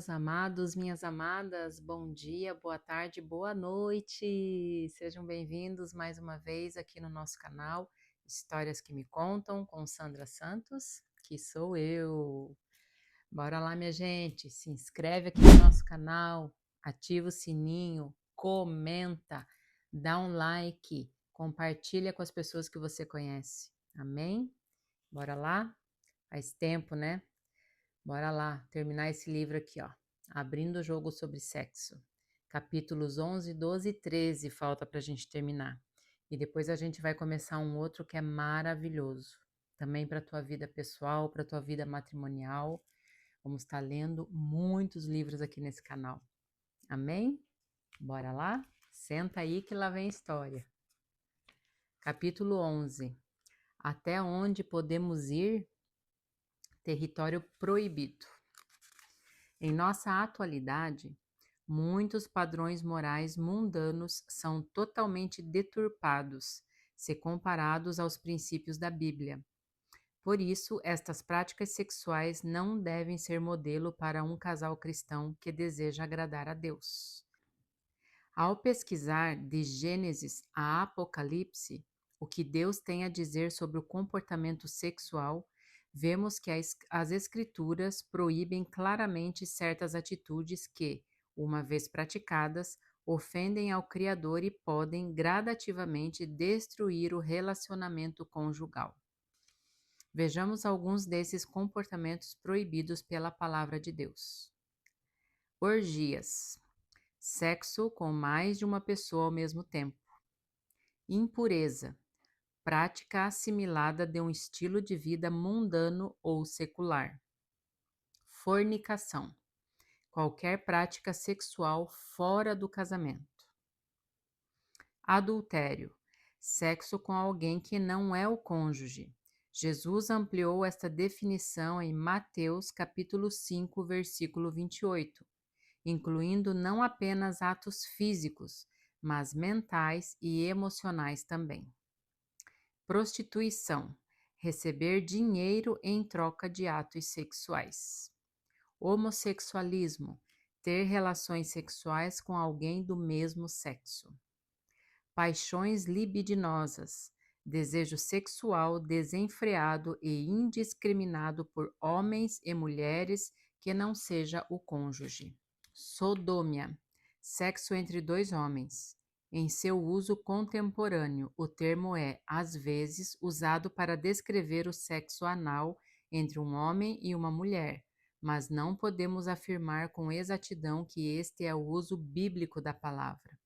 meus amados, minhas amadas, bom dia, boa tarde, boa noite. Sejam bem-vindos mais uma vez aqui no nosso canal Histórias que me contam com Sandra Santos, que sou eu. Bora lá, minha gente, se inscreve aqui no nosso canal, ativa o sininho, comenta, dá um like, compartilha com as pessoas que você conhece. Amém? Bora lá? Faz tempo, né? Bora lá, terminar esse livro aqui, ó. Abrindo o jogo sobre sexo. Capítulos 11, 12 e 13 falta pra gente terminar. E depois a gente vai começar um outro que é maravilhoso. Também para tua vida pessoal, para tua vida matrimonial. Vamos estar lendo muitos livros aqui nesse canal. Amém? Bora lá? Senta aí que lá vem história. Capítulo 11. Até onde podemos ir? Território proibido. Em nossa atualidade, muitos padrões morais mundanos são totalmente deturpados, se comparados aos princípios da Bíblia. Por isso, estas práticas sexuais não devem ser modelo para um casal cristão que deseja agradar a Deus. Ao pesquisar de Gênesis a Apocalipse, o que Deus tem a dizer sobre o comportamento sexual, vemos que as Escrituras proíbem claramente certas atitudes que, uma vez praticadas, ofendem ao Criador e podem gradativamente destruir o relacionamento conjugal. Vejamos alguns desses comportamentos proibidos pela palavra de Deus. Orgias. Sexo com mais de uma pessoa ao mesmo tempo. Impureza. Prática assimilada de um estilo de vida mundano ou secular. Fornicação. Qualquer prática sexual fora do casamento. Adultério. Sexo com alguém que não é o cônjuge. Jesus ampliou esta definição em Mateus capítulo 5, versículo 28, incluindo não apenas atos físicos, mas mentais e emocionais também. Prostituição. Receber dinheiro em troca de atos sexuais. Homossexualismo. Ter relações sexuais com alguém do mesmo sexo. Paixões libidinosas. Desejo sexual desenfreado e indiscriminado por homens e mulheres que não seja o cônjuge. Sodômia. Sexo entre dois homens. Em seu uso contemporâneo, o termo é, às vezes, usado para descrever o sexo anal entre um homem e uma mulher, mas não podemos afirmar com exatidão que este é o uso bíblico da palavra.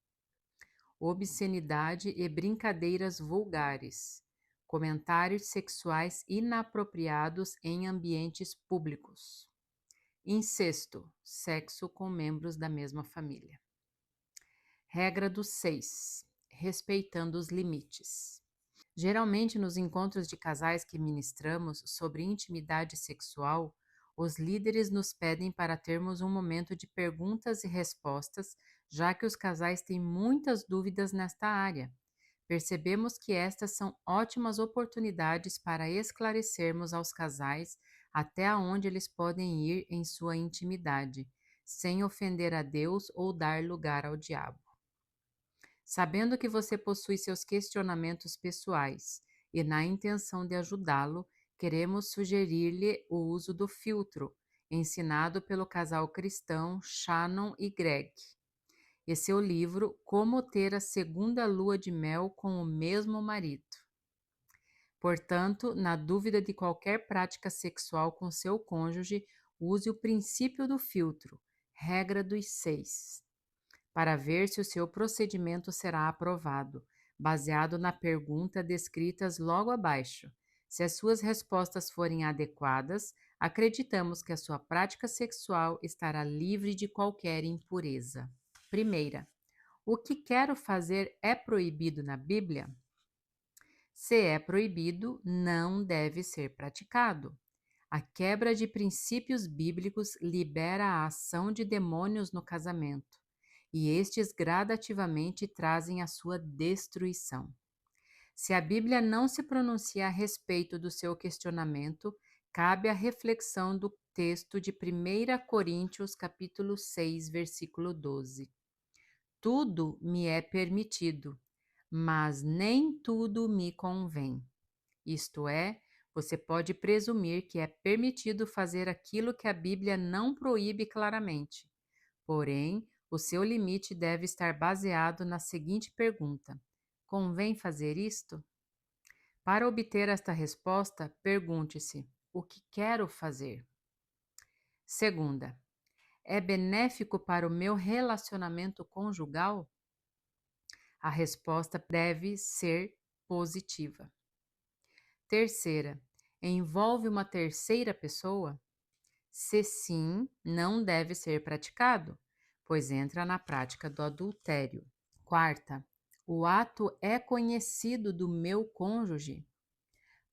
Obscenidade e brincadeiras vulgares. Comentários sexuais inapropriados em ambientes públicos. Incesto, sexo com membros da mesma família. Regra dos 6. Respeitando os limites. Geralmente, nos encontros de casais que ministramos sobre intimidade sexual, os líderes nos pedem para termos um momento de perguntas e respostas, já que os casais têm muitas dúvidas nesta área. Percebemos que estas são ótimas oportunidades para esclarecermos aos casais até onde eles podem ir em sua intimidade, sem ofender a Deus ou dar lugar ao diabo. Sabendo que você possui seus questionamentos pessoais e na intenção de ajudá-lo, queremos sugerir-lhe o uso do filtro, ensinado pelo casal cristão Shannon e Greg, e seu livro Como Ter a Segunda Lua de Mel com o Mesmo Marido. Portanto, na dúvida de qualquer prática sexual com seu cônjuge, use o princípio do filtro, regra dos 6, para ver se o seu procedimento será aprovado, baseado na pergunta descritas logo abaixo. Se as suas respostas forem adequadas, acreditamos que a sua prática sexual estará livre de qualquer impureza. Primeira, o que quero fazer é proibido na Bíblia? Se é proibido, não deve ser praticado. A quebra de princípios bíblicos libera a ação de demônios no casamento, e estes gradativamente trazem a sua destruição. Se a Bíblia não se pronuncia a respeito do seu questionamento, cabe a reflexão do texto de 1 Coríntios capítulo 6, versículo 12. Tudo me é permitido, mas nem tudo me convém. Isto é, você pode presumir que é permitido fazer aquilo que a Bíblia não proíbe claramente. Porém, o seu limite deve estar baseado na seguinte pergunta: convém fazer isto? Para obter esta resposta, pergunte-se: o que quero fazer? Segunda, é benéfico para o meu relacionamento conjugal? A resposta deve ser positiva. Terceira, envolve uma terceira pessoa? Se sim, não deve ser praticado, pois entra na prática do adultério. Quarta, o ato é conhecido do meu cônjuge?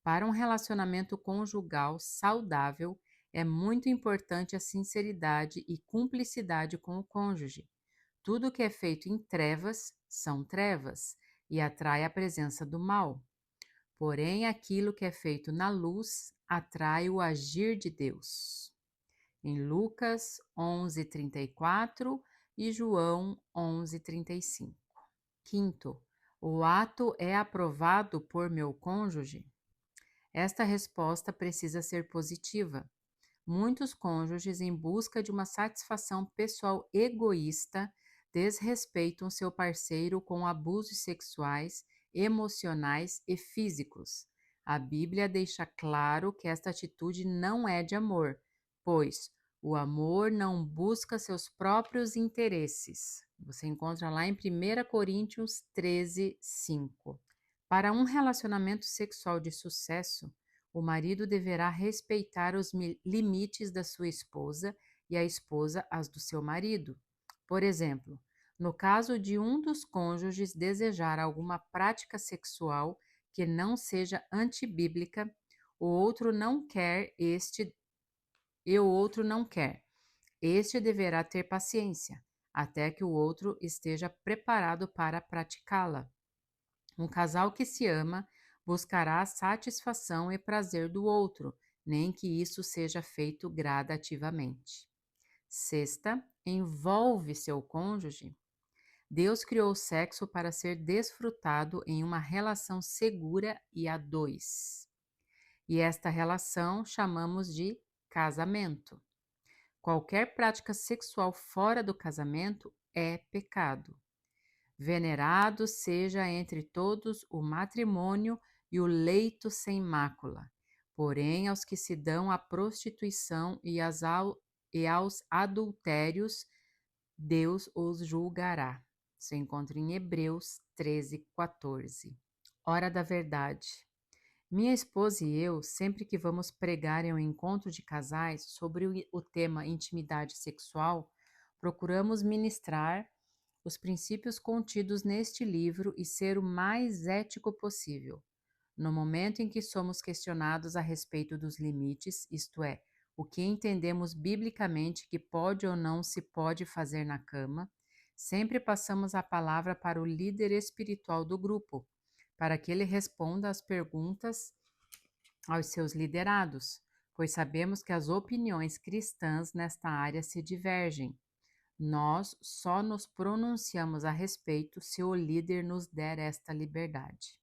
Para um relacionamento conjugal saudável, é muito importante a sinceridade e cumplicidade com o cônjuge. Tudo que é feito em trevas são trevas e atrai a presença do mal. Porém, aquilo que é feito na luz atrai o agir de Deus. Em Lucas 11:34 e João 11:35. Quinto, o ato é aprovado por meu cônjuge? Esta resposta precisa ser positiva. Muitos cônjuges, em busca de uma satisfação pessoal egoísta, desrespeitam seu parceiro com abusos sexuais, emocionais e físicos. A Bíblia deixa claro que esta atitude não é de amor, pois o amor não busca seus próprios interesses. Você encontra lá em 1 Coríntios 13, 5. Para um relacionamento sexual de sucesso, o marido deverá respeitar os limites da sua esposa e a esposa as do seu marido. Por exemplo, no caso de um dos cônjuges desejar alguma prática sexual que não seja antibíblica, o outro não quer e o outro não quer. Este deverá ter paciência, até que o outro esteja preparado para praticá-la. Um casal que se ama buscará a satisfação e prazer do outro, nem que isso seja feito gradativamente. Sexta, envolve seu cônjuge. Deus criou o sexo para ser desfrutado em uma relação segura e a dois. E esta relação chamamos de casamento. Qualquer prática sexual fora do casamento é pecado. Venerado seja entre todos o matrimônio e o leito sem mácula. Porém, aos que se dão à prostituição e aos adultérios, Deus os julgará. Se encontra em Hebreus 13, 14. Hora da verdade. Minha esposa e eu, sempre que vamos pregar em um encontro de casais sobre o tema intimidade sexual, procuramos ministrar os princípios contidos neste livro e ser o mais ético possível. No momento em que somos questionados a respeito dos limites, isto é, o que entendemos biblicamente que pode ou não se pode fazer na cama, sempre passamos a palavra para o líder espiritual do grupo, para que ele responda às perguntas aos seus liderados, pois sabemos que as opiniões cristãs nesta área se divergem. Nós só nos pronunciamos a respeito se o líder nos der esta liberdade.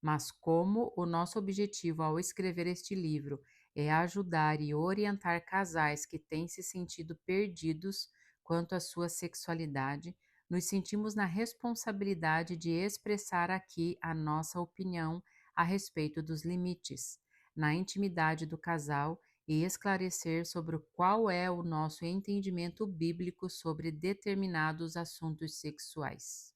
Mas como o nosso objetivo ao escrever este livro é ajudar e orientar casais que têm se sentido perdidos quanto à sua sexualidade, nos sentimos na responsabilidade de expressar aqui a nossa opinião a respeito dos limites, na intimidade do casal e esclarecer sobre qual é o nosso entendimento bíblico sobre determinados assuntos sexuais.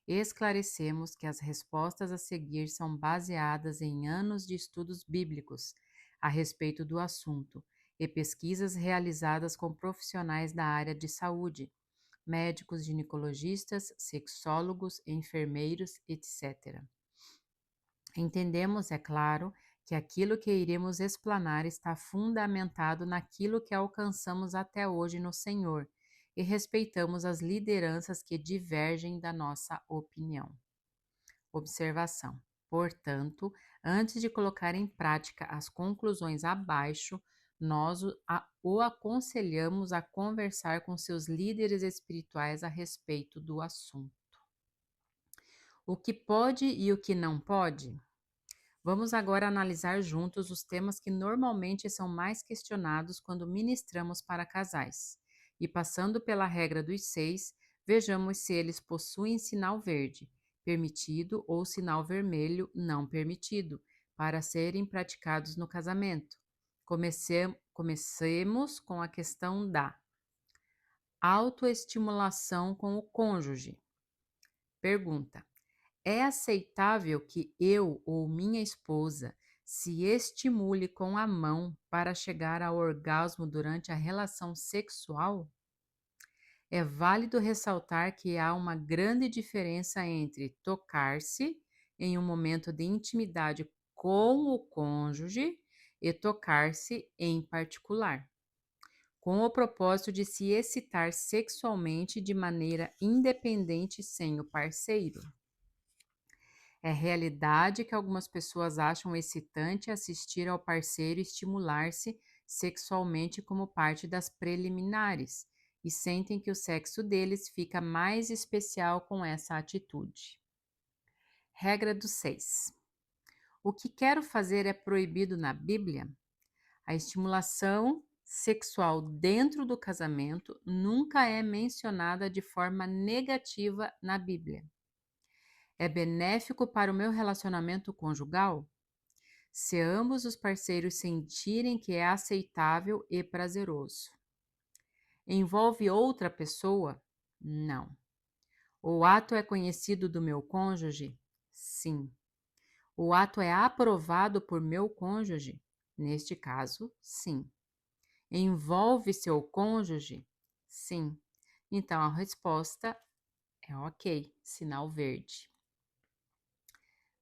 Esclarecemos que as respostas a seguir são baseadas em anos de estudos bíblicos a respeito do assunto e pesquisas realizadas com profissionais da área de saúde, médicos, ginecologistas, sexólogos, enfermeiros, etc. Entendemos, é claro, que aquilo que iremos explanar está fundamentado naquilo que alcançamos até hoje no Senhor e respeitamos as lideranças que divergem da nossa opinião. Observação. Portanto, antes de colocar em prática as conclusões abaixo, nós o aconselhamos a conversar com seus líderes espirituais a respeito do assunto. O que pode e o que não pode? Vamos agora analisar juntos os temas que normalmente são mais questionados quando ministramos para casais. E passando pela regra dos 6, vejamos se eles possuem sinal verde, permitido, ou sinal vermelho, não permitido, para serem praticados no casamento. Comecemos com a questão da autoestimulação com o cônjuge. Pergunta: é aceitável que eu ou minha esposa se estimule com a mão para chegar ao orgasmo durante a relação sexual? É válido ressaltar que há uma grande diferença entre tocar-se em um momento de intimidade com o cônjuge e tocar-se em particular, com o propósito de se excitar sexualmente de maneira independente sem o parceiro. É realidade que algumas pessoas acham excitante assistir ao parceiro estimular-se sexualmente como parte das preliminares e sentem que o sexo deles fica mais especial com essa atitude. Regra dos 6. O que quero fazer é proibido na Bíblia? A estimulação sexual dentro do casamento nunca é mencionada de forma negativa na Bíblia. É benéfico para o meu relacionamento conjugal? Se ambos os parceiros sentirem que é aceitável e prazeroso. Envolve outra pessoa? Não. O ato é conhecido do meu cônjuge? Sim. O ato é aprovado por meu cônjuge? Neste caso, sim. Envolve seu cônjuge? Sim. Então a resposta é ok, sinal verde.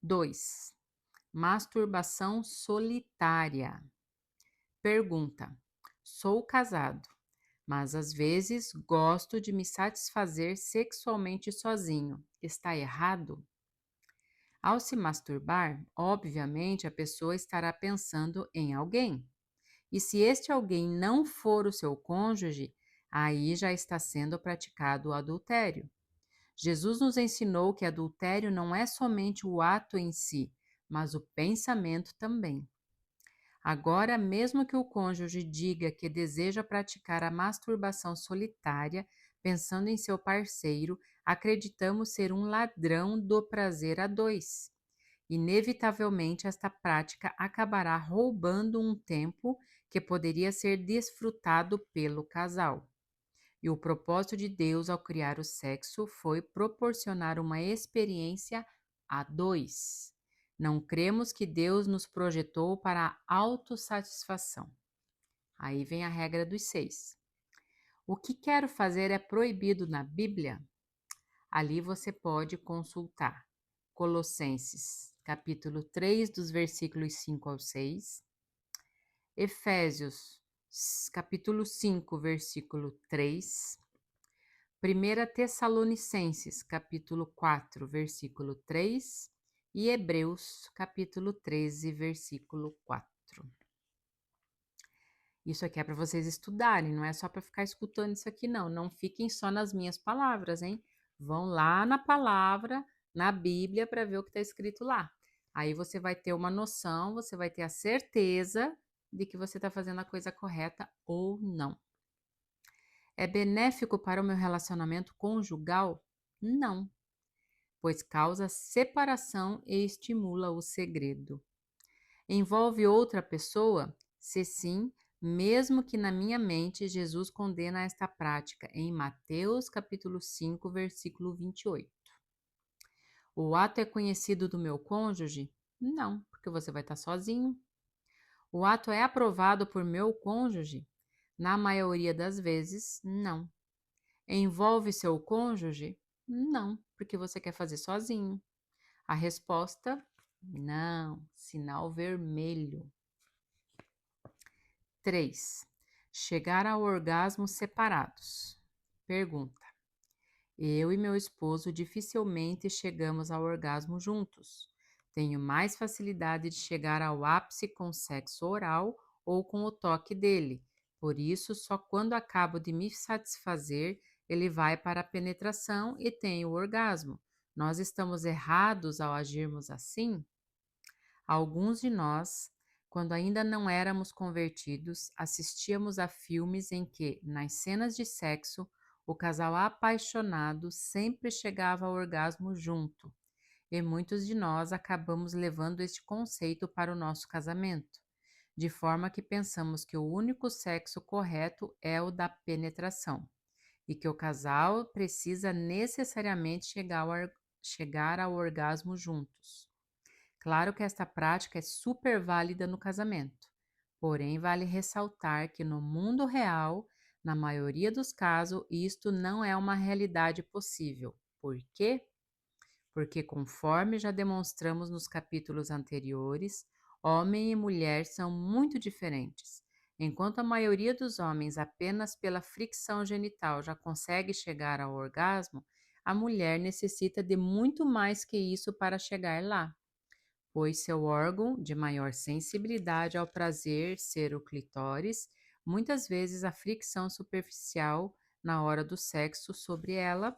2. Masturbação solitária. Pergunta: sou casado, mas às vezes gosto de me satisfazer sexualmente sozinho. Está errado? Ao se masturbar, obviamente a pessoa estará pensando em alguém. E se este alguém não for o seu cônjuge, aí já está sendo praticado o adultério. Jesus nos ensinou que adultério não é somente o ato em si, mas o pensamento também. Agora, mesmo que o cônjuge diga que deseja praticar a masturbação solitária, pensando em seu parceiro, acreditamos ser um ladrão do prazer a dois. Inevitavelmente, esta prática acabará roubando um tempo que poderia ser desfrutado pelo casal. E o propósito de Deus ao criar o sexo foi proporcionar uma experiência a dois. Não cremos que Deus nos projetou para a autossatisfação. Aí vem a regra dos 6. O que quero fazer é proibido na Bíblia? Ali você pode consultar Colossenses, capítulo 3, dos versículos 5 ao 6, Efésios, capítulo 5, versículo 3, 1 Tessalonicenses, capítulo 4, versículo 3 e Hebreus, capítulo 13, versículo 4. Isso aqui é para vocês estudarem, não é só para ficar escutando isso aqui, não. Não fiquem só nas minhas palavras, hein? Vão lá na palavra, na Bíblia, para ver o que está escrito lá. Aí você vai ter uma noção, você vai ter a certeza de que você está fazendo a coisa correta ou não. É benéfico para o meu relacionamento conjugal? Não, pois causa separação e estimula o segredo. Envolve outra pessoa? Se sim, mesmo que na minha mente Jesus condena esta prática em Mateus capítulo 5, versículo 28. O ato é conhecido do meu cônjuge? Não, porque você vai estar sozinho. O ato é aprovado por meu cônjuge? Na maioria das vezes, não. Envolve seu cônjuge? Não, porque você quer fazer sozinho. A resposta: não, sinal vermelho. 3. Chegar ao orgasmo separados. Pergunta: eu e meu esposo dificilmente chegamos ao orgasmo juntos. Tenho mais facilidade de chegar ao ápice com sexo oral ou com o toque dele. Por isso, só quando acabo de me satisfazer, ele vai para a penetração e tem o orgasmo. Nós estamos errados ao agirmos assim? Alguns de nós, quando ainda não éramos convertidos, assistíamos a filmes em que, nas cenas de sexo, o casal apaixonado sempre chegava ao orgasmo junto, e muitos de nós acabamos levando este conceito para o nosso casamento, de forma que pensamos que o único sexo correto é o da penetração, e que o casal precisa necessariamente chegar ao orgasmo juntos. Claro que esta prática é super válida no casamento, porém vale ressaltar que no mundo real, na maioria dos casos, isto não é uma realidade possível. Por quê? Porque, conforme já demonstramos nos capítulos anteriores, homem e mulher são muito diferentes. Enquanto a maioria dos homens, apenas pela fricção genital, já consegue chegar ao orgasmo, a mulher necessita de muito mais que isso para chegar lá, pois seu órgão de maior sensibilidade ao prazer ser o clitóris, muitas vezes a fricção superficial na hora do sexo sobre ela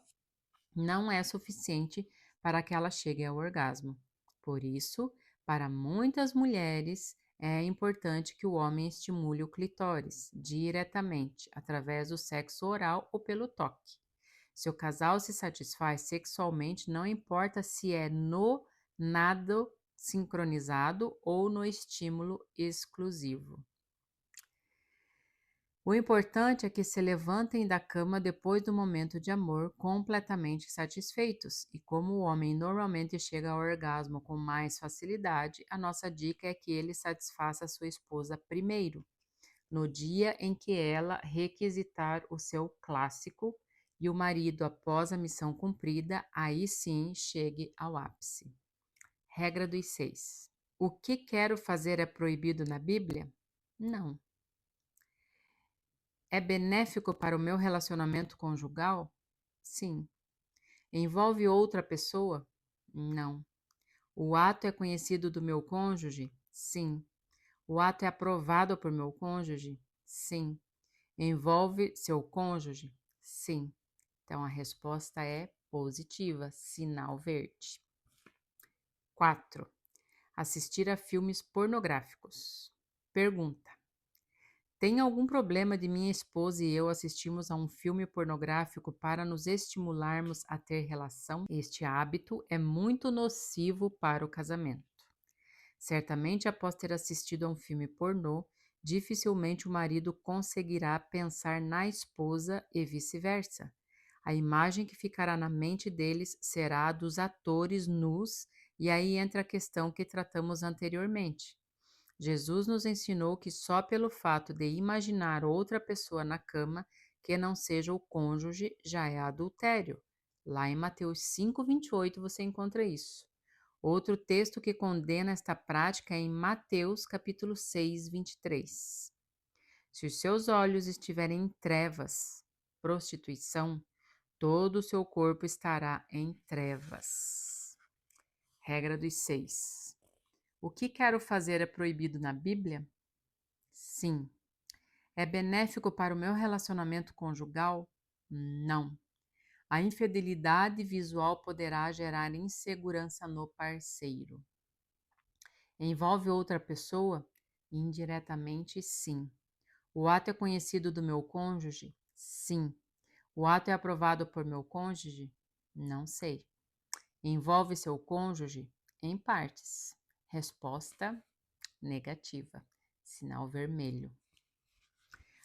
não é suficiente para que ela chegue ao orgasmo. Por isso, para muitas mulheres, é importante que o homem estimule o clitóris diretamente, através do sexo oral ou pelo toque. Se o casal se satisfaz sexualmente, não importa se é no nado sincronizado ou no estímulo exclusivo. O importante é que se levantem da cama depois do momento de amor completamente satisfeitos, e como o homem normalmente chega ao orgasmo com mais facilidade, a nossa dica é que ele satisfaça sua esposa primeiro, no dia em que ela requisitar o seu clássico, e o marido, após a missão cumprida, aí sim chegue ao ápice. Regra dos 6. O que quero fazer é proibido na Bíblia? Não. É benéfico para o meu relacionamento conjugal? Sim. Envolve outra pessoa? Não. O ato é conhecido do meu cônjuge? Sim. O ato é aprovado por meu cônjuge? Sim. Envolve seu cônjuge? Sim. Então a resposta é positiva, sinal verde. 4. Assistir a filmes pornográficos. Pergunta: tem algum problema de minha esposa e eu assistirmos a um filme pornográfico para nos estimularmos a ter relação? Este hábito é muito nocivo para o casamento. Certamente, após ter assistido a um filme pornô, dificilmente o marido conseguirá pensar na esposa e vice-versa. A imagem que ficará na mente deles será a dos atores nus, e aí entra a questão que tratamos anteriormente. Jesus nos ensinou que só pelo fato de imaginar outra pessoa na cama que não seja o cônjuge já é adultério. Lá em Mateus 5:28 você encontra isso. Outro texto que condena esta prática é em Mateus capítulo 6:23. Se os seus olhos estiverem em trevas, prostituição, todo o seu corpo estará em trevas. Regra dos 6. O que quero fazer é proibido na Bíblia? Sim. É benéfico para o meu relacionamento conjugal? Não. A infidelidade visual poderá gerar insegurança no parceiro. Envolve outra pessoa? Indiretamente, sim. O ato é conhecido do meu cônjuge? Sim. O ato é aprovado por meu cônjuge? Não sei. Envolve seu cônjuge? Em partes. Resposta negativa. Sinal vermelho.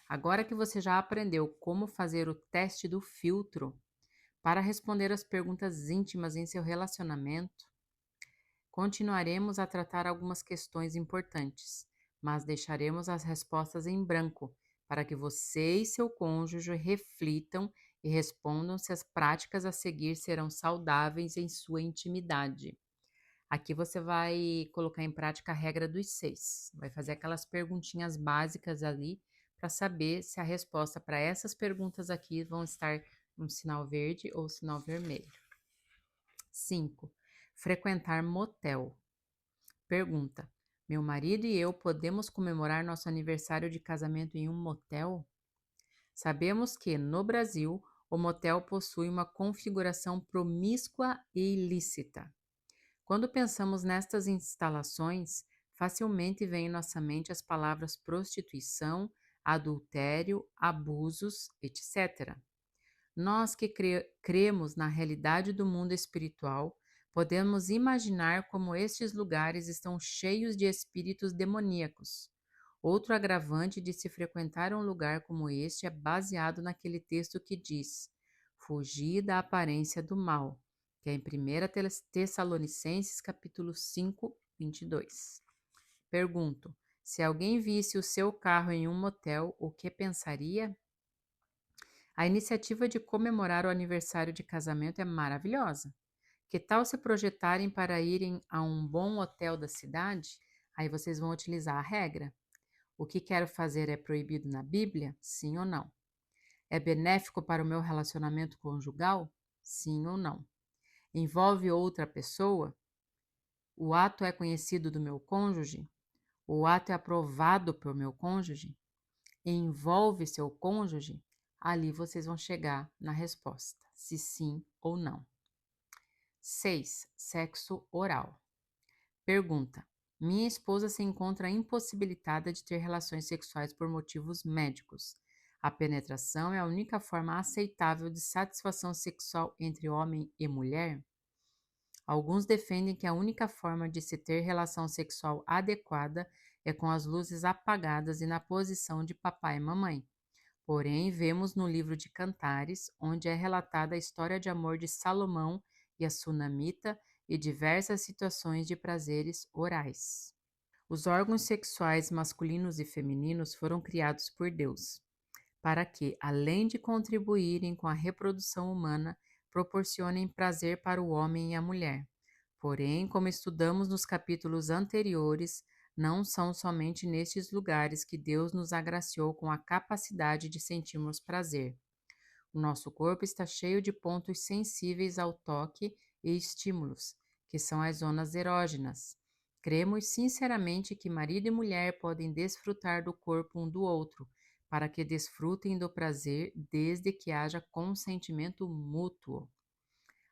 Agora que você já aprendeu como fazer o teste do filtro para responder as perguntas íntimas em seu relacionamento, continuaremos a tratar algumas questões importantes, mas deixaremos as respostas em branco para que você e seu cônjuge reflitam e respondam se as práticas a seguir serão saudáveis em sua intimidade. Aqui você vai colocar em prática a regra dos 6. Vai fazer aquelas perguntinhas básicas ali para saber se a resposta para essas perguntas aqui vão estar um sinal verde ou sinal vermelho. 5. Frequentar motel. Pergunta: Meu marido e eu podemos comemorar nosso aniversário de casamento em um motel? Sabemos que, no Brasil, o motel possui uma configuração promíscua e ilícita. Quando pensamos nestas instalações, facilmente vêm em nossa mente as palavras prostituição, adultério, abusos, etc. Nós que cremos na realidade do mundo espiritual, podemos imaginar como estes lugares estão cheios de espíritos demoníacos. Outro agravante de se frequentar um lugar como este é baseado naquele texto que diz: fugir da aparência do mal, que é em 1 Tessalonicenses capítulo 5, 22. Pergunto: se alguém visse o seu carro em um motel, o que pensaria? A iniciativa de comemorar o aniversário de casamento é maravilhosa. Que tal se projetarem para irem a um bom hotel da cidade? Aí vocês vão utilizar a regra. O que quero fazer é proibido na Bíblia? Sim ou não? É benéfico para o meu relacionamento conjugal? Sim ou não? Envolve outra pessoa? O ato é conhecido do meu cônjuge? O ato é aprovado pelo meu cônjuge? Envolve seu cônjuge? Ali vocês vão chegar na resposta, se sim ou não. 6. Sexo oral. Pergunta: minha esposa se encontra impossibilitada de ter relações sexuais por motivos médicos. A penetração é a única forma aceitável de satisfação sexual entre homem e mulher? Alguns defendem que a única forma de se ter relação sexual adequada é com as luzes apagadas e na posição de papai e mamãe. Porém, vemos no livro de Cantares, onde é relatada a história de amor de Salomão e a Sunamita e diversas situações de prazeres orais. Os órgãos sexuais masculinos e femininos foram criados por Deus, para que, além de contribuírem com a reprodução humana, proporcionem prazer para o homem e a mulher. Porém, como estudamos nos capítulos anteriores, não são somente nestes lugares que Deus nos agraciou com a capacidade de sentirmos prazer. O nosso corpo está cheio de pontos sensíveis ao toque e estímulos, que são as zonas erógenas. Cremos sinceramente que marido e mulher podem desfrutar do corpo um do outro, para que desfrutem do prazer desde que haja consentimento mútuo.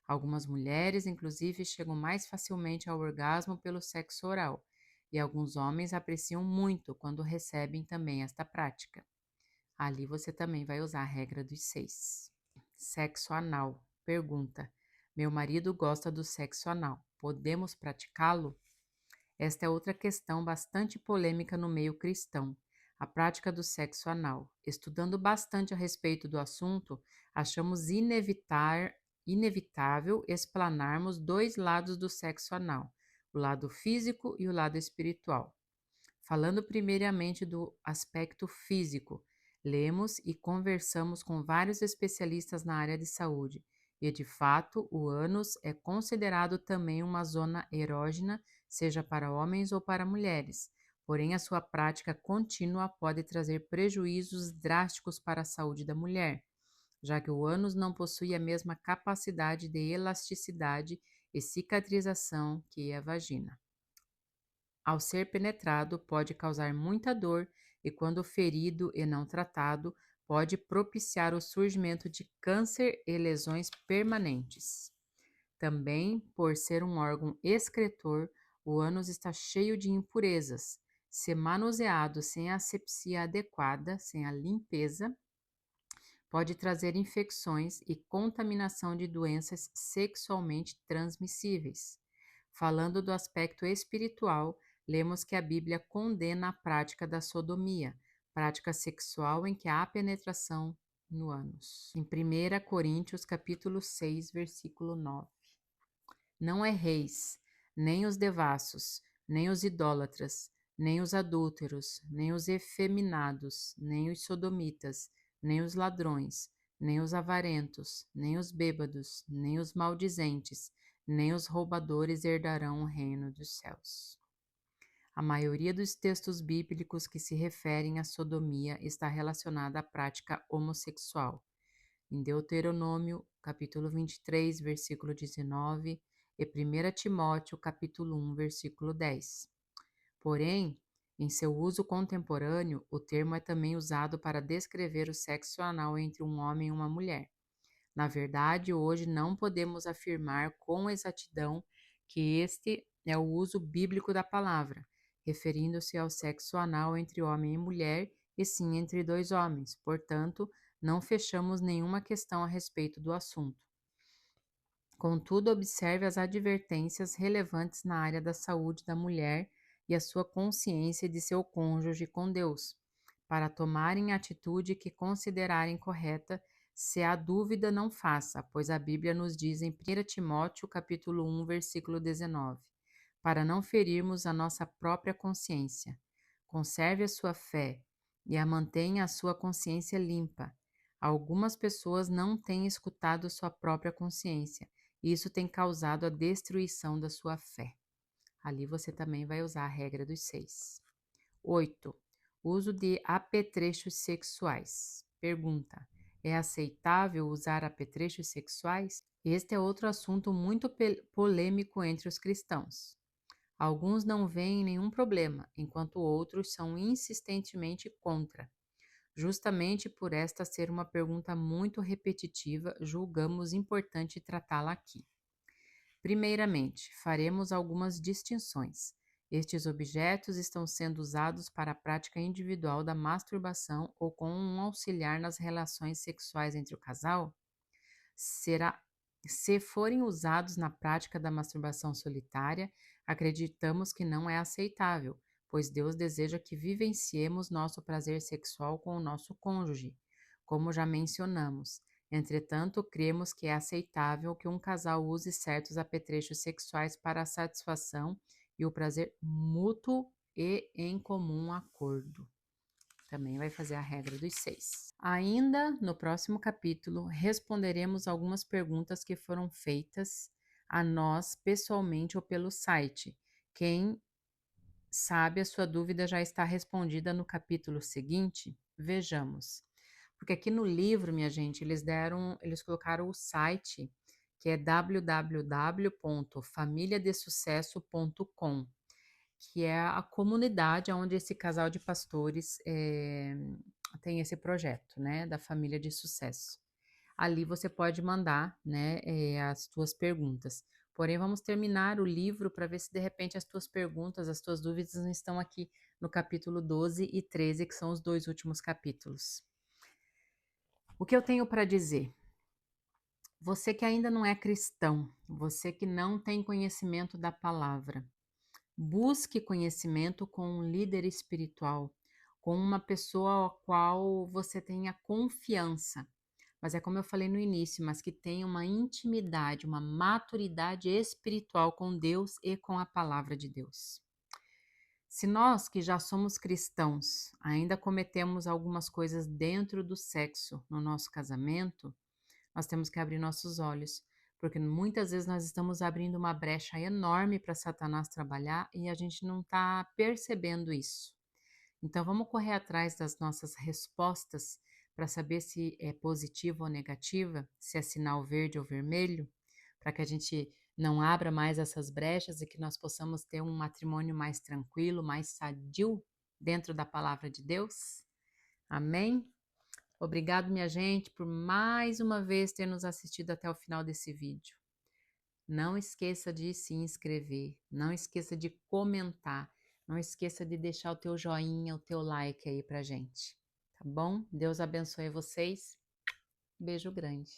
Algumas mulheres, inclusive, chegam mais facilmente ao orgasmo pelo sexo oral, e alguns homens apreciam muito quando recebem também esta prática. Ali você também vai usar a regra dos 6. Sexo anal. Pergunta: meu marido gosta do sexo anal. Podemos praticá-lo? Esta é outra questão bastante polêmica no meio cristão, a prática do sexo anal. Estudando bastante a respeito do assunto, achamos inevitável explanarmos dois lados do sexo anal, o lado físico e o lado espiritual. Falando primeiramente do aspecto físico, lemos e conversamos com vários especialistas na área de saúde, e de fato o ânus é considerado também uma zona erógena, seja para homens ou para mulheres. Porém, a sua prática contínua pode trazer prejuízos drásticos para a saúde da mulher, já que o ânus não possui a mesma capacidade de elasticidade e cicatrização que a vagina. Ao ser penetrado, pode causar muita dor e, quando ferido e não tratado, pode propiciar o surgimento de câncer e lesões permanentes. Também, por ser um órgão excretor, o ânus está cheio de impurezas. Se manuseado sem a asepsia adequada, sem a limpeza, pode trazer infecções e contaminação de doenças sexualmente transmissíveis. Falando do aspecto espiritual, lemos que a Bíblia condena a prática da sodomia, prática sexual em que há penetração no ânus. Em 1 Coríntios capítulo 6, versículo 9. Não erreis, nem os devassos, nem os idólatras, nem os adúlteros, nem os efeminados, nem os sodomitas, nem os ladrões, nem os avarentos, nem os bêbados, nem os maldizentes, nem os roubadores herdarão o reino dos céus. A maioria dos textos bíblicos que se referem à sodomia está relacionada à prática homossexual. Em Deuteronômio, capítulo 23, versículo 19, e 1 Timóteo, capítulo 1, versículo 10. Porém, em seu uso contemporâneo, o termo é também usado para descrever o sexo anal entre um homem e uma mulher. Na verdade, hoje não podemos afirmar com exatidão que este é o uso bíblico da palavra, referindo-se ao sexo anal entre homem e mulher, e sim entre dois homens. Portanto, não fechamos nenhuma questão a respeito do assunto. Contudo, observe as advertências relevantes na área da saúde da mulher e a sua consciência de seu cônjuge com Deus, para tomarem a atitude que considerarem correta. Se há dúvida, não faça, pois a Bíblia nos diz em 1 Timóteo capítulo 1, versículo 19, para não ferirmos a nossa própria consciência. Conserve a sua fé e a mantenha a sua consciência limpa. Algumas pessoas não têm escutado sua própria consciência e isso tem causado a destruição da sua fé. Ali você também vai usar a regra dos 6. 8. Uso de apetrechos sexuais. Pergunta: é aceitável usar apetrechos sexuais? Este é outro assunto muito polêmico entre os cristãos. Alguns não veem nenhum problema, enquanto outros são insistentemente contra. Justamente por esta ser uma pergunta muito repetitiva, julgamos importante tratá-la aqui. Primeiramente, faremos algumas distinções. Estes objetos estão sendo usados para a prática individual da masturbação ou com um auxiliar nas relações sexuais entre o casal? Se forem usados na prática da masturbação solitária, acreditamos que não é aceitável, pois Deus deseja que vivenciemos nosso prazer sexual com o nosso cônjuge, como já mencionamos. Entretanto, cremos que é aceitável que um casal use certos apetrechos sexuais para a satisfação e o prazer mútuo e em comum acordo. Também vai fazer a regra dos 6. Ainda no próximo capítulo, responderemos algumas perguntas que foram feitas a nós pessoalmente ou pelo site. Quem sabe a sua dúvida já está respondida no capítulo seguinte? Vejamos. Porque aqui no livro, minha gente, eles colocaram o site, que é www.familiadesucesso.com, que é a comunidade onde esse casal de pastores tem esse projeto, né, da família de sucesso. Ali você pode mandar, né, as tuas perguntas. Porém, vamos terminar o livro para ver se de repente as tuas perguntas, as tuas dúvidas não estão aqui no capítulo 12 e 13, que são os 2 últimos capítulos. O que eu tenho para dizer? Você que ainda não é cristão, você que não tem conhecimento da palavra, busque conhecimento com um líder espiritual, com uma pessoa a qual você tenha confiança. Mas é como eu falei no início, mas que tenha uma intimidade, uma maturidade espiritual com Deus e com a palavra de Deus. Se nós que já somos cristãos ainda cometemos algumas coisas dentro do sexo no nosso casamento, nós temos que abrir nossos olhos, porque muitas vezes nós estamos abrindo uma brecha enorme para Satanás trabalhar e a gente não está percebendo isso. Então vamos correr atrás das nossas respostas para saber se é positiva ou negativa, se é sinal verde ou vermelho, para que a gente não abra mais essas brechas e que nós possamos ter um matrimônio mais tranquilo, mais sadio dentro da palavra de Deus. Amém? Obrigado, minha gente, por mais uma vez ter nos assistido até o final desse vídeo. Não esqueça de se inscrever, não esqueça de comentar, não esqueça de deixar o teu joinha, o teu like aí pra gente, tá bom? Deus abençoe vocês. Beijo grande.